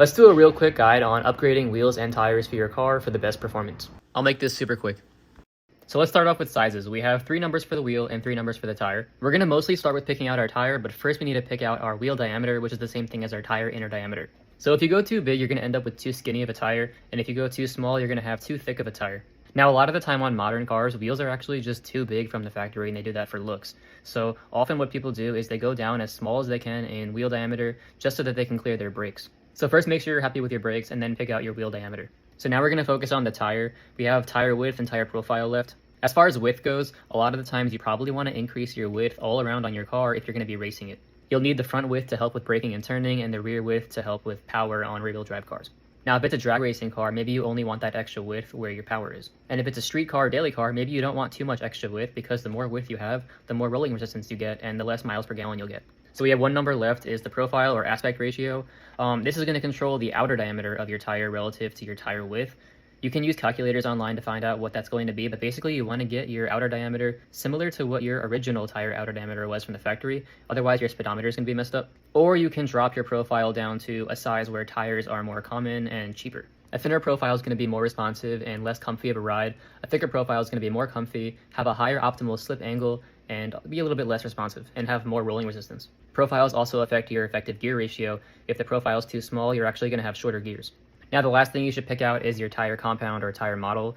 Let's do a real quick guide on upgrading wheels and tires for your car for the best performance. I'll make this super quick. So let's start off with sizes. We have 3 numbers for the wheel and 3 numbers for the tire. We're going to mostly start with picking out our tire, but first we need to pick out our wheel diameter, which is the same thing as our tire inner diameter. So if you go too big, you're going to end up with too skinny of a tire, and if you go too small, you're going to have too thick of a tire. Now, a lot of the time on modern cars, wheels are actually just too big from the factory, and they do that for looks. So often what people do is they go down as small as they can in wheel diameter just so that they can clear their brakes. So first make sure you're happy with your brakes and then pick out your wheel diameter. So now we're going to focus on the tire. We have tire width and tire profile left. As far as width goes, a lot of the times you probably want to increase your width all around on your car if you're going to be racing it. You'll need the front width to help with braking and turning, and the rear width to help with power on rear-wheel drive cars. Now, if it's a drag racing car, maybe you only want that extra width where your power is. And if it's a street car or daily car, maybe you don't want too much extra width, because the more width you have, the more rolling resistance you get and the less miles per gallon you'll get. So we have one number left, is the profile or aspect ratio. This is going to control the outer diameter of your tire relative to your tire width. You can use calculators online to find out what that's going to be, but basically you want to get your outer diameter similar to what your original tire outer diameter was from the factory. Otherwise, your speedometer is going to be messed up. Or you can drop your profile down to a size where tires are more common and cheaper. A thinner profile is going to be more responsive and less comfy of a ride. A thicker profile is going to be more comfy, have a higher optimal slip angle, and be a little bit less responsive, and have more rolling resistance. Profiles also affect your effective gear ratio. If the profile is too small, you're actually going to have shorter gears. Now, the last thing you should pick out is your tire compound or tire model.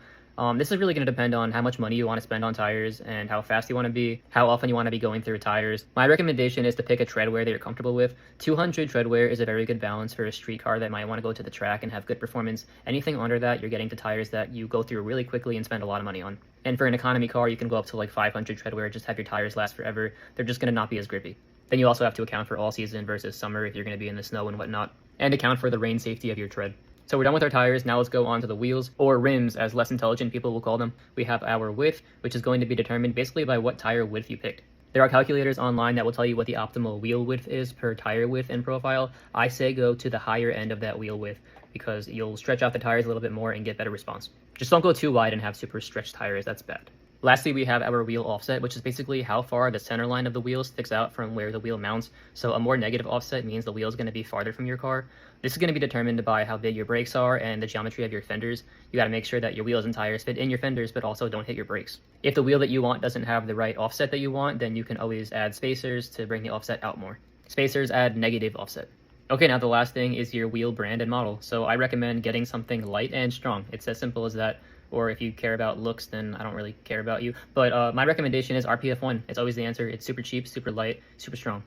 This is really going to depend on how much money you want to spend on tires and how fast you want to be, how often you want to be going through tires. My recommendation is to pick a tread wear that you're comfortable with. 200 tread wear is a very good balance for a street car that might want to go to the track and have good performance. Anything under that, you're getting to tires that you go through really quickly and spend a lot of money on. And for an economy car, you can go up to like 500 tread wear, just have your tires last forever. They're just going to not be as grippy. Then you also have to account for all season versus summer if you're going to be in the snow and whatnot, and account for the rain safety of your tread. So we're done with our tires. Now let's go on to the wheels, or rims as less intelligent people will call them. We have our width, which is going to be determined basically by what tire width you picked. There are calculators online that will tell you what the optimal wheel width is per tire width and profile. I say go to the higher end of that wheel width because you'll stretch out the tires a little bit more and get better response. Just don't go too wide and have super stretched tires. That's bad. Lastly, we have our wheel offset, which is basically how far the center line of the wheel sticks out from where the wheel mounts. So a more negative offset means the wheel is going to be farther from your car. This is going to be determined by how big your brakes are and the geometry of your fenders. You got to make sure that your wheels and tires fit in your fenders, but also don't hit your brakes. If the wheel that you want doesn't have the right offset that you want, then you can always add spacers to bring the offset out more. Spacers add negative offset. Okay, now the last thing is your wheel brand and model. So I recommend getting something light and strong. It's as simple as that. Or if you care about looks, then I don't really care about you. But my recommendation is RPF1. It's always the answer. It's super cheap, super light, super strong.